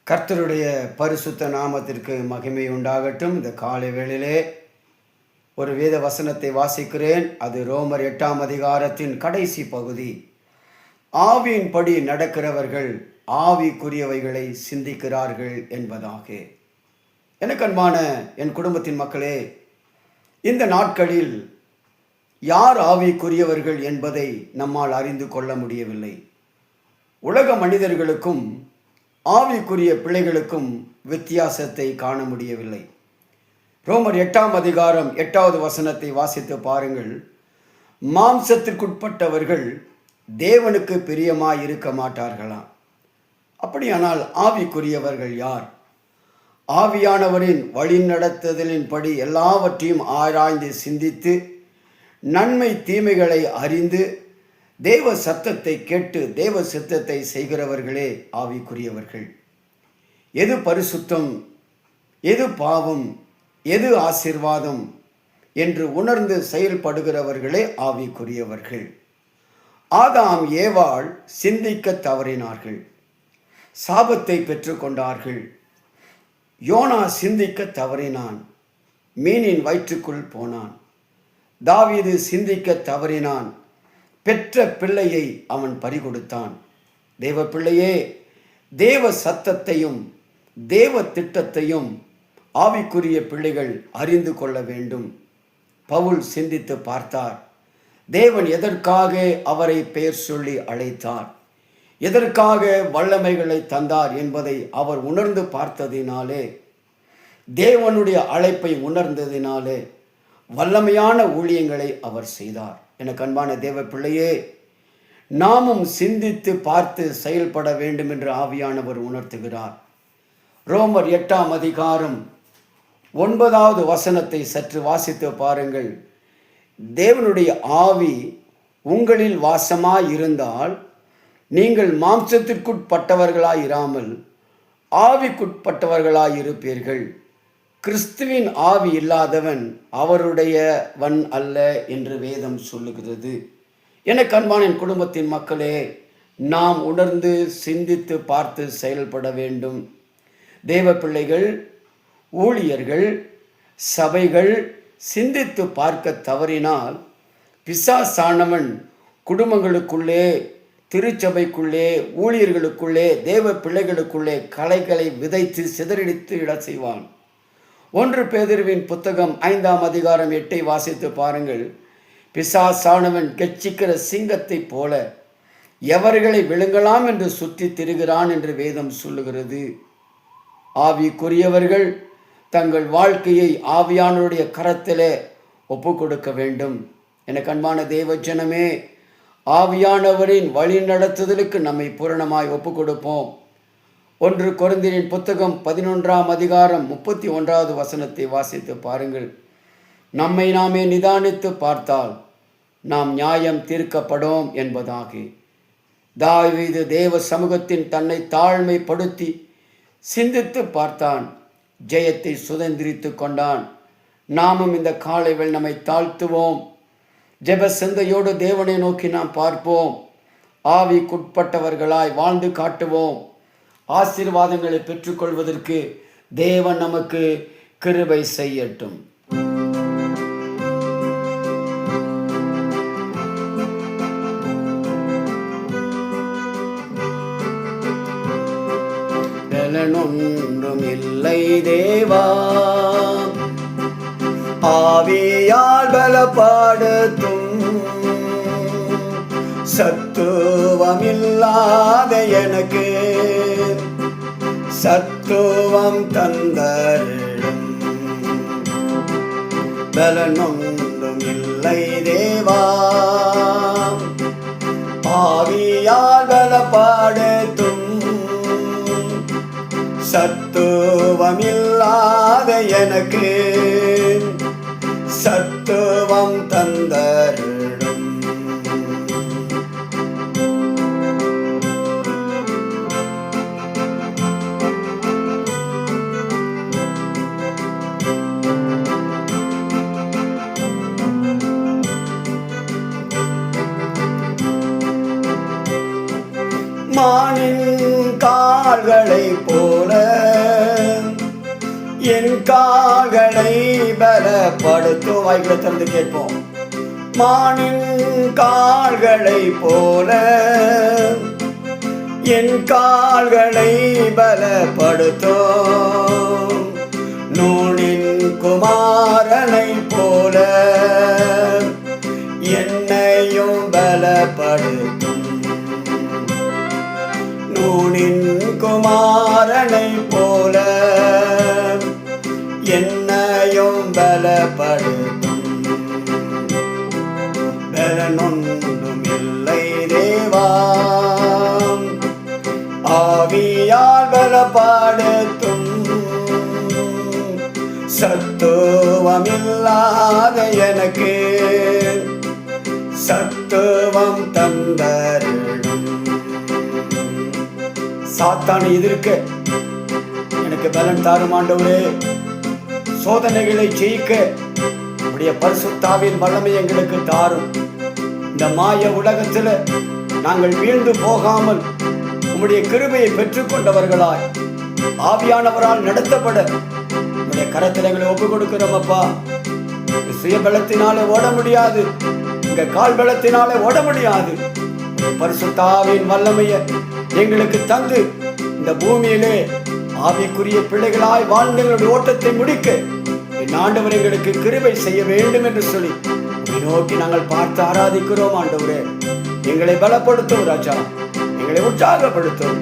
கர்த்தருடைய பரிசுத்த நாமத்திற்கு மகிமை உண்டாகட்டும். இந்த காலை வேளையிலே ஒரு வேத வசனத்தை வாசிக்கிறேன். அது ரோமர் 8ஆம் அதிகாரத்தின் கடைசி பகுதி. ஆவியின்படி நடக்கிறவர்கள் ஆவிக்குரியவைகளை சிந்திக்கிறார்கள் என்பதாக. எனக்கு அன்பான என் குடும்பத்தின் மக்களே, இந்த நாட்களில் யார் ஆவிக்குரியவர்கள் என்பதை நம்மால் அறிந்து கொள்ள முடியவில்லை. உலக மனிதர்களுக்கும் ஆவிக்குரிய பிள்ளைகளுக்கும் வித்தியாசத்தை காண முடியவில்லை. ரோமர் 8ஆம் அதிகாரம் 8வது வசனத்தை வாசித்து பாருங்கள். மாம்சத்திற்குட்பட்டவர்கள் தேவனுக்கு பிரியமாய் இருக்க மாட்டார்களாம். அப்படியானால் ஆவிக்குரியவர்கள் யார்? ஆவியானவரின் வழிநடத்துதலின்படி எல்லாவற்றையும் ஆராய்ந்து சிந்தித்து நன்மை தீமைகளை அறிந்து தேவ சத்தத்தை கேட்டு தேவ சித்தத்தை செய்கிறவர்களே ஆவிக்குரியவர்கள். எது பரிசுத்தம், எது பாவம், எது ஆசீர்வாதம் என்று உணர்ந்து செயல்படுகிறவர்களே ஆவிக்குரியவர்கள். ஆதாம் ஏவாள் சிந்திக்க தவறினார்கள், சாபத்தை பெற்றுக்கொண்டார்கள். யோனா சிந்திக்க தவறினான், மீனின் வயிற்றுக்குள் போனான். தாவீது சிந்திக்க தவறினான், பெற்ற பிள்ளையை அவன் பறிகொடுத்தான். தேவ பிள்ளையே, தேவ சத்தத்தையும் தேவ திட்டத்தையும் ஆவிக்குரிய பிள்ளைகள் அறிந்து கொள்ள வேண்டும். பவுல் சிந்தித்து பார்த்தார். தேவன் எதற்காக அவரை பெயர் சொல்லி அழைத்தார், எதற்காக வல்லமைகளை தந்தார் என்பதை அவர் உணர்ந்து பார்த்ததினாலே, தேவனுடைய அழைப்பை உணர்ந்ததினாலே வல்லமையான ஊழியங்களை அவர் செய்தார். எனக்கு அன்பான தேவ பிள்ளையே, நாமும் சிந்தித்து பார்த்து செயல்பட வேண்டும் என்று ஆவியானவர் உணர்த்துகிறார். ரோமர் 8ஆம் அதிகாரம் 9வது வசனத்தை சற்று வாசித்து பாருங்கள். தேவனுடைய ஆவி உங்களில் வாசமாயிருந்தால் நீங்கள் மாம்சத்திற்குட்பட்டவர்களாயிராமல் ஆவிக்குட்பட்டவர்களாயிருப்பீர்கள். கிறிஸ்துவின் ஆவி இல்லாதவன் அவருடையவன் அல்ல என்று வேதம் சொல்லுகிறது. எனக்கு அன்பான என் குடும்பத்தின் மக்களே, நாம் உணர்ந்து சிந்தித்து பார்த்து செயல்பட வேண்டும். தேவ பிள்ளைகள், ஊழியர்கள், சபைகள் சிந்தித்து பார்க்க தவறினால் பிசாசானவன் குடும்பங்களுக்குள்ளே, திருச்சபைக்குள்ளே, ஊழியர்களுக்குள்ளே, தேவ பிள்ளைகளுக்குள்ளே களைகளை விதைத்து சிதறடித்து இட செய்வான். 1 பேதுருவின் புத்தகம் 5ஆம் அதிகாரம் 8ஐ வாசித்து பாருங்கள். பிசாசானவன் கெச்சிக்கிற சிங்கத்தை போல எவர்களை விழுங்கலாம் என்று சுற்றி திரிகிறான் என்று வேதம் சொல்லுகிறது. ஆவிக்குரியவர்கள் தங்கள் வாழ்க்கையை ஆவியானவருடைய கரத்திலே ஒப்பு கொடுக்க வேண்டும். எனக்கு அன்பான தேவ ஜனமே, ஆவியானவரின் வழி நடத்துதலுக்கு நம்மை பூரணமாய் ஒப்பு கொடுப்போம். 1 கொரிந்தியரின் புத்தகம் 11ஆம் அதிகாரம் 31வது வசனத்தை வாசித்து பாருங்கள். நம்மை நாமே நிதானித்து பார்த்தால் நாம் நியாயம் தீர்க்கப்படும் என்பதாக. தாவீது தேவ சமூகத்தின் தன்னை தாழ்மைப்படுத்தி சிந்தித்து பார்த்தான், ஜெயத்தை சுதந்திரித்து கொண்டான். நாமும் இந்த காலையில் நம்மை தாழ்த்துவோம். ஜெப சிந்தையோடு தேவனை நோக்கி நாம் பார்ப்போம். ஆவிக்குட்பட்டவர்களாய் வாழ்ந்து காட்டுவோம். ஆசீர்வாதங்களை பெற்றுக்கொள்வதற்கு தேவன் நமக்கு கிருபை செய்யட்டும். பலனொன்றும் இல்லை தேவா, ஆவியால் பலப்படுத்தும். சத்துவமில்லாத எனக்கு சத்துவம் தந்தருளும். பலனொன்றும் இல்லை தேவா, ஆவியால் பலப்படுத்தும். சத்துவமில்லாத எனக்கு சத்துவம் தந்தருளும். மானின் கால்களை போல என் கால்களை பலப்படுத்தும். வாய்களை திறந்து கேட்போம். மானின் கால்களை போல என் கால்களை பலப்படுத்தும். நூனின் குமாரனை போல என்னையும் பலப்படுத்தும். நூனின் குமாரனை போல என்னையும் பலப்படுத்தும். பலனொன்றும் இல்லை தேவா, ஆவியால் பலப்படுத்தும். சத்துவமில்லாத எனக்கு சத்துவம் தந்தருளும். சாத்தானை எதிர்க்க எனக்கு பலன் தாரும் ஆண்டவரே. சோதனைகளை ஜெயிக்க உடைய பரிசுத்தாவின் வல்லமை எங்களுக்கு தாரும். இந்த மாய உலகத்தில் நாங்கள் வீழ்ந்து போகாமல் உம்முடைய கிருபையை பெற்றுக்கொண்டவர்களாய் ஆவியானவரால் நடத்தப்பட உடைய கரத்தில் எங்களை ஒப்பு கொடுக்கிறோம் அப்பா. சுய பலத்தினாலே ஓட முடியாது, எங்க கால் பலத்தினாலே ஓட முடியாது. பரிசுத்தாவின் வல்லமையை எங்களுக்கு தந்து இந்த பூமியிலே ஆவிக்குரிய பிள்ளைகளாய் வாழ்ந்து எங்களுடைய ஓட்டத்தை முடிக்க என் ஆண்டவர் எங்களுக்கு கிருபை செய்ய வேண்டும் என்று சொல்லி நோக்கி நாங்கள் பார்த்து ஆராதிக்கிறோம். ஆண்டவரே, எங்களை பலப்படுத்தும் ராஜா, எங்களை உற்சாகப்படுத்தும்.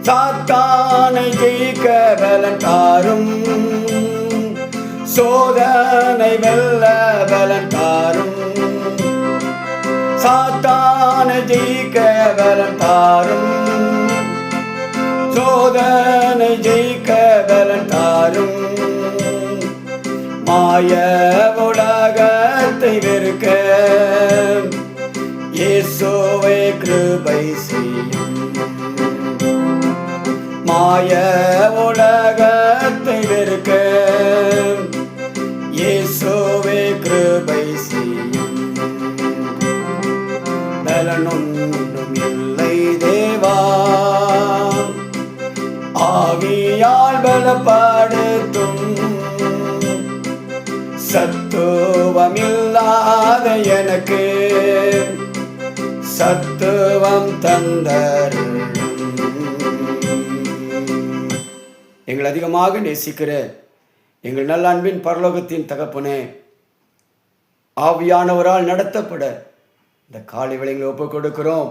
சாத்தானை ஜெயிக்க பலன் தாரும், சோதனை வெல்ல பலன் தாரும். சாத்தானை ஜெயிக்க பலன் தாரும், சோதனை ஜெயிக்க பலன் தாரும். மாய உலகத்தை வெறுக்க இயேசுவே கிருபை செய்யும். மாய உலகத்தை வெறுக்க இயேசுவே கிருபை செய்யும். பலனொன்றும் இல்லை தேவா, ஆவியால் பலப்படுத்தும். சத்துவமில்லாத எனக்கு சத்துவம் தந்தருளும். எங்கள் அதிகமாக நேசிக்கிற எங்கள் நல்ல அன்பின் பரலோகத்தின் தகப்பனே, ஆவியானவரால் நடத்தப்பட இந்த காலை வேளைகளை ஒப்புக் கொடுக்கிறோம்.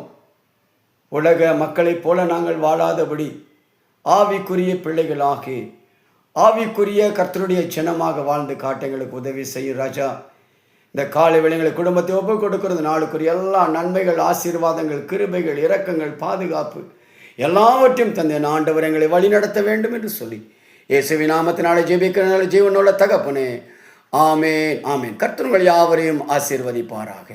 உலக மக்களைப் போல நாங்கள் வாழாதபடி ஆவிக்குரிய பிள்ளைகளாகி ஆவிக்குரிய கர்த்தருடைய சின்னமாக வாழ்ந்து காட்ட எங்களுக்கு உதவி செய்யும் ராஜா. இந்த காலை வேளைகளை குடும்பத்தை ஒப்புக் கொடுக்கிறது நாளுக்குரிய எல்லா நன்மைகள், ஆசீர்வாதங்கள், கிருபைகள், இரக்கங்கள், பாதுகாப்பு எல்லாவற்றையும் தந்தை ஆண்டவர் எங்களை வழி நடத்த வேண்டும் என்று சொல்லி இயேசுவின் நாமத்தினாலே ஜெபிக்கிற ஜீவனுள்ள தகப்பனே, ஆமேன் ஆமேன். கர்த்தர் உங்கள் யாவரையும் ஆசீர்வதிப்பாராக.